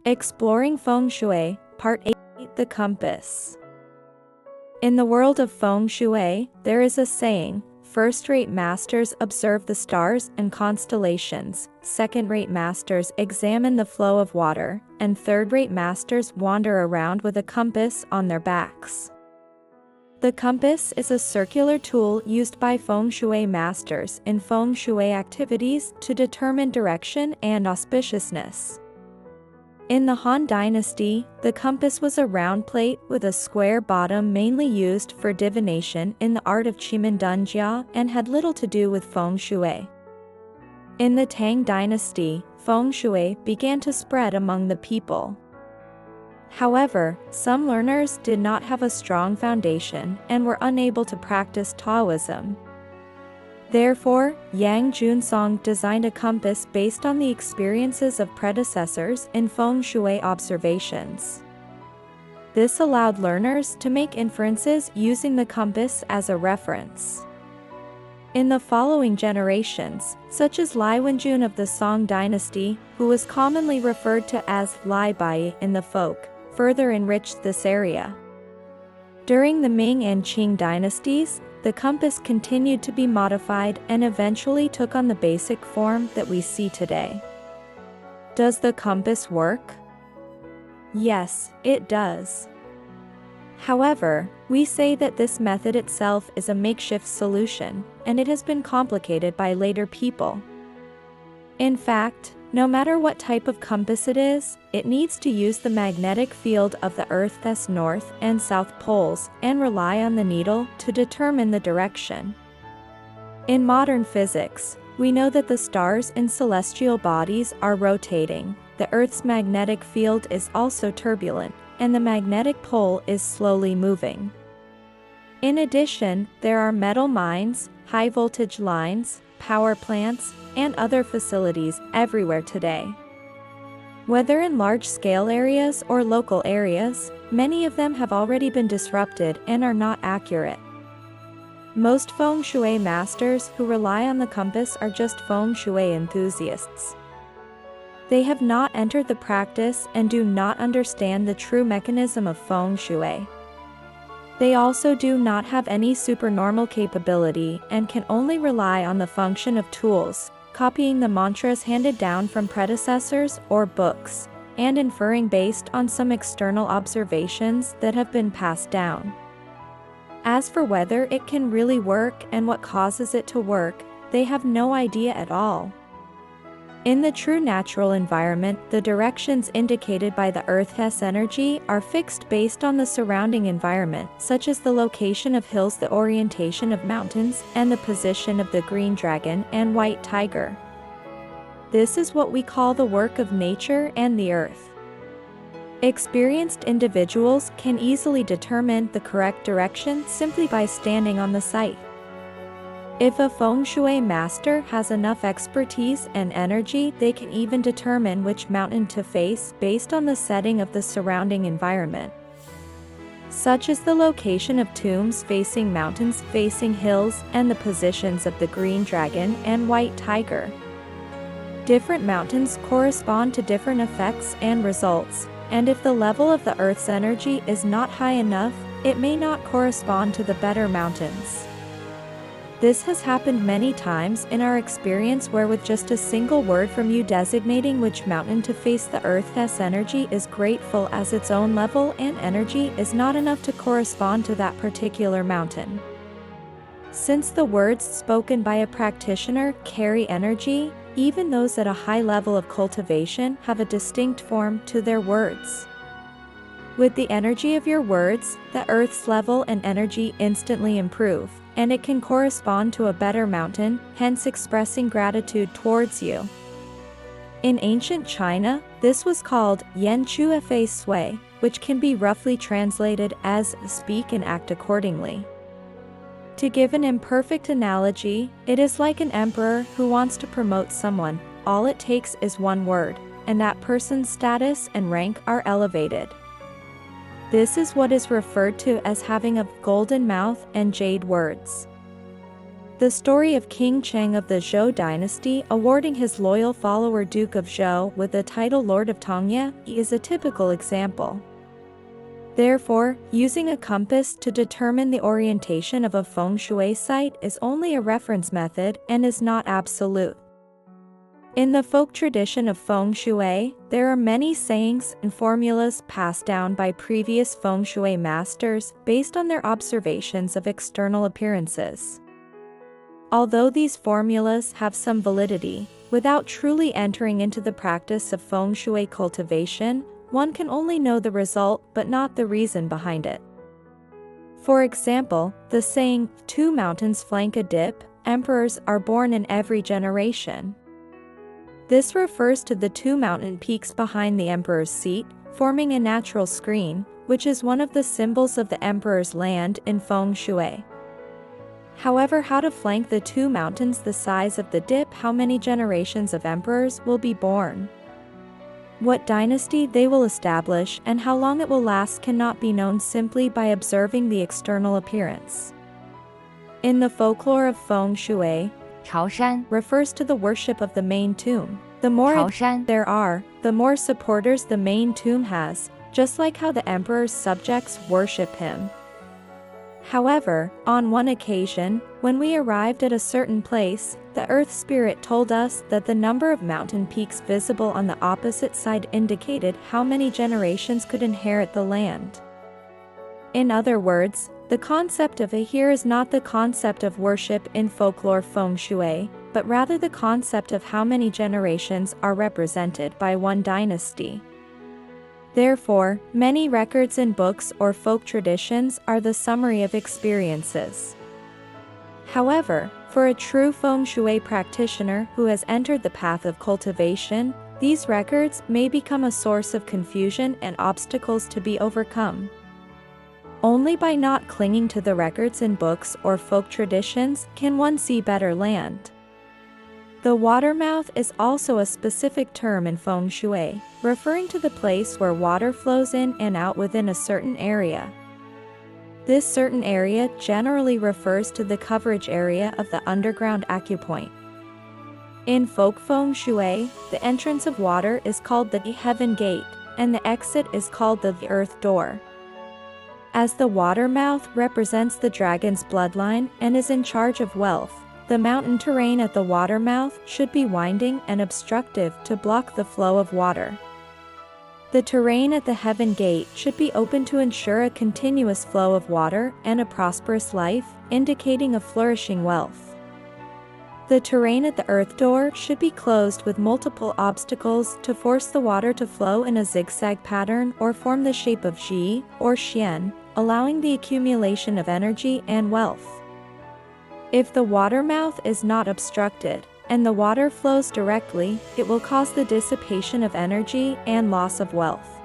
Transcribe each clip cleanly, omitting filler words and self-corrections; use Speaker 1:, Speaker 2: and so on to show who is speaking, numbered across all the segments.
Speaker 1: Exploring Feng Shui, Part 8: The Compass. In the world of Feng Shui, there is a saying: first-rate masters observe the stars and constellations, second-rate masters examine the flow of water, and third-rate masters wander around with a compass on their backs. The compass is a circular tool used by Feng Shui masters in Feng Shui activities to determine direction and auspiciousness. In the Han Dynasty, the compass was a round plate with a square bottom mainly used for divination in the art of Qimendunjia and had little to do with Feng Shui. In the Tang Dynasty, Feng Shui began to spread among the people. However, some learners did not have a strong foundation and were unable to practice Taoism. Therefore, Yang Junsong designed a compass based on the experiences of predecessors in Feng Shui observations. This allowed learners to make inferences using the compass as a reference. In the following generations, such as Lai Wenjun of the Song Dynasty, who was commonly referred to as Lai Bai in the folk, further enriched this area. During the Ming and Qing dynasties, the compass continued to be modified and eventually took on the basic form that we see today. Does the compass work? Yes, it does. However, we say that this method itself is a makeshift solution, and it has been complicated by later people. In fact, no matter what type of compass it is, it needs to use the magnetic field of the Earth's north and south poles and rely on the needle to determine the direction. In modern physics, we know that the stars in celestial bodies are rotating, the Earth's magnetic field is also turbulent, and the magnetic pole is slowly moving. In addition, there are metal mines, high-voltage lines, power plants, and other facilities everywhere today. Whether in large-scale areas or local areas, many of them have already been disrupted and are not accurate. Most Feng Shui masters who rely on the compass are just Feng Shui enthusiasts. They have not entered the practice and do not understand the true mechanism of Feng Shui. They also do not have any supernormal capability and can only rely on the function of tools, copying the mantras handed down from predecessors or books, and inferring based on some external observations that have been passed down. As for whether it can really work and what causes it to work, they have no idea at all. In the true natural environment, the directions indicated by the Earth's energy are fixed based on the surrounding environment, such as the location of hills, the orientation of mountains, and the position of the green dragon and white tiger. This is what we call the work of nature and the earth. Experienced individuals can easily determine the correct direction simply by standing on the site. If a Feng Shui master has enough expertise and energy, they can even determine which mountain to face based on the setting of the surrounding environment, such as the location of tombs facing mountains, facing hills, and the positions of the green dragon and white tiger. Different mountains correspond to different effects and results, and if the level of the Earth's energy is not high enough, it may not correspond to the better mountains. This has happened many times in our experience where with just a single word from you designating which mountain to face, the Earth's energy is grateful as its own level and energy is not enough to correspond to that particular mountain. Since the words spoken by a practitioner carry energy, even those at a high level of cultivation have a distinct form to their words. With the energy of your words, the Earth's level and energy instantly improve, and it can correspond to a better mountain, hence expressing gratitude towards you. In ancient China, this was called Yan Chu Fei Sui, which can be roughly translated as speak and act accordingly. To give an imperfect analogy, it is like an emperor who wants to promote someone. All it takes is one word, and that person's status and rank are elevated. This is what is referred to as having a golden mouth and jade words. The story of King Cheng of the Zhou dynasty awarding his loyal follower Duke of Zhou with the title Lord of Tongye is a typical example. Therefore, using a compass to determine the orientation of a Feng Shui site is only a reference method and is not absolute. In the folk tradition of Feng Shui, there are many sayings and formulas passed down by previous Feng Shui masters based on their observations of external appearances. Although these formulas have some validity, without truly entering into the practice of Feng Shui cultivation, one can only know the result but not the reason behind it. For example, the saying, "Two mountains flank a dip, emperors are born in every generation." This refers to the two mountain peaks behind the emperor's seat, forming a natural screen, which is one of the symbols of the emperor's land in Feng Shui. However, how to flank the two mountains the size of the dip, how many generations of emperors will be born, what dynasty they will establish, and how long it will last cannot be known simply by observing the external appearance. In the folklore of Feng Shui,
Speaker 2: 朝山
Speaker 1: refers to the worship of the main tomb. The more
Speaker 2: 朝山
Speaker 1: there are, the more supporters the main tomb has, just like how the emperor's subjects worship him. However, on one occasion, when we arrived at a certain place, the earth spirit told us that the number of mountain peaks visible on the opposite side indicated how many generations could inherit the land. In other words, the concept of a here is not the concept of worship in folklore Feng Shui, but rather the concept of how many generations are represented by one dynasty. Therefore, many records in books or folk traditions are the summary of experiences. However, for a true Feng Shui practitioner who has entered the path of cultivation, these records may become a source of confusion and obstacles to be overcome. Only by not clinging to the records in books or folk traditions can one see better land. The watermouth is also a specific term in Feng Shui, referring to the place where water flows in and out within a certain area. This certain area generally refers to the coverage area of the underground acupoint. In folk Feng Shui, the entrance of water is called the heaven gate, and the exit is called the earth door. As the watermouth represents the dragon's bloodline and is in charge of wealth, the mountain terrain at the watermouth should be winding and obstructive to block the flow of water. The terrain at the heaven gate should be open to ensure a continuous flow of water and a prosperous life, indicating a flourishing wealth. The terrain at the earth door should be closed with multiple obstacles to force the water to flow in a zigzag pattern or form the shape of Ji or Xian, allowing the accumulation of energy and wealth. If the watermouth is not obstructed, and the water flows directly, it will cause the dissipation of energy and loss of wealth.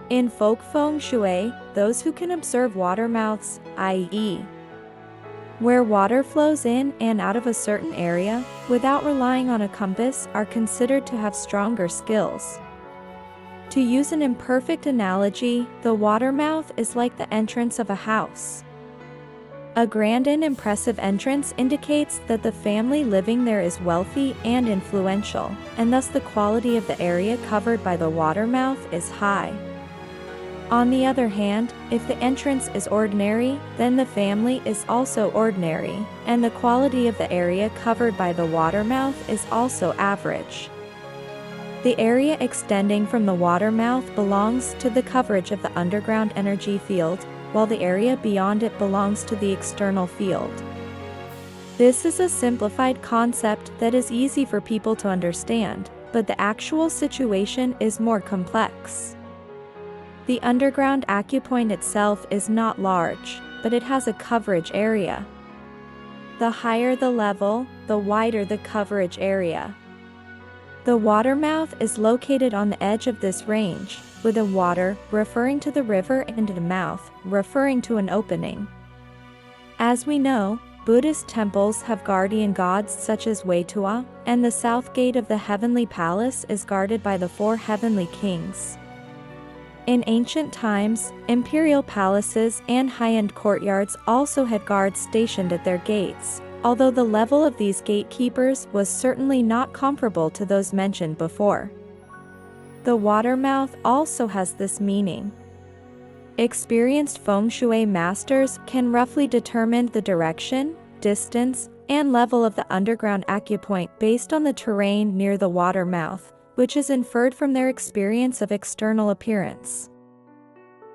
Speaker 1: In folk Feng Shui, those who can observe watermouths, i.e., where water flows in and out of a certain area, without relying on a compass, are considered to have stronger skills. To use an imperfect analogy, the watermouth is like the entrance of a house. A grand and impressive entrance indicates that the family living there is wealthy and influential, and thus the quality of the area covered by the watermouth is high. On the other hand, if the entrance is ordinary, then the family is also ordinary, and the quality of the area covered by the watermouth is also average. The area extending from the watermouth belongs to the coverage of the underground energy field, while the area beyond it belongs to the external field. This is a simplified concept that is easy for people to understand, but the actual situation is more complex. The underground acupoint itself is not large, but it has a coverage area. The higher the level, the wider the coverage area. The watermouth is located on the edge of this range, with a water referring to the river and a mouth referring to an opening. As we know, Buddhist temples have guardian gods such as Weitua, and the south gate of the heavenly palace is guarded by the four heavenly kings. In ancient times, imperial palaces and high-end courtyards also had guards stationed at their gates, although the level of these gatekeepers was certainly not comparable to those mentioned before. The water mouth also has this meaning. Experienced Feng Shui masters can roughly determine the direction, distance, and level of the underground acupoint based on the terrain near the water mouth, which is inferred from their experience of external appearance.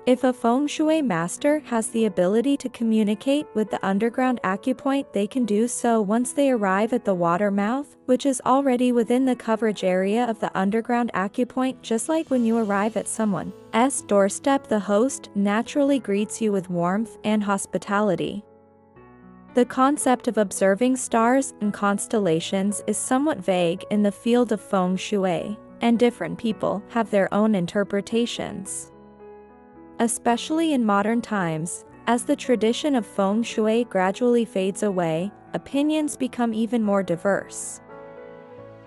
Speaker 1: If a Feng Shui master has the ability to communicate with the underground acupoint, they can do so once they arrive at the water mouth, which is already within the coverage area of the underground acupoint. Just like when you arrive at someone's doorstep, the host naturally greets you with warmth and hospitality. The concept of observing stars and constellations is somewhat vague in the field of Feng Shui, and different people have their own interpretations. Especially in modern times, as the tradition of Feng Shui gradually fades away, opinions become even more diverse.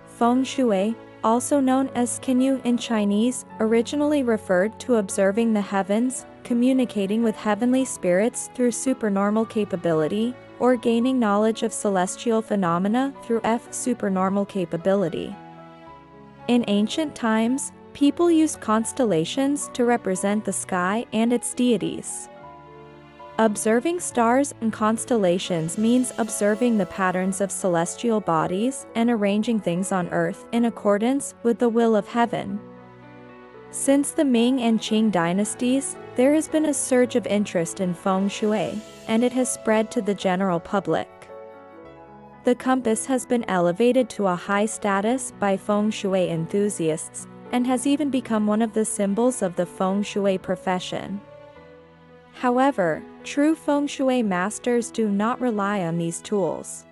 Speaker 1: Feng Shui, also known as Qinyu in Chinese, originally referred to observing the heavens, communicating with heavenly spirits through supernormal capability, or gaining knowledge of celestial phenomena through supernormal capability. In ancient times, people used constellations to represent the sky and its deities. Observing stars and constellations means observing the patterns of celestial bodies and arranging things on Earth in accordance with the will of heaven. Since the Ming and Qing dynasties, there has been a surge of interest in Feng Shui, and it has spread to the general public. The compass has been elevated to a high status by Feng Shui enthusiasts, and has even become one of the symbols of the Feng Shui profession. However, true Feng Shui masters do not rely on these tools.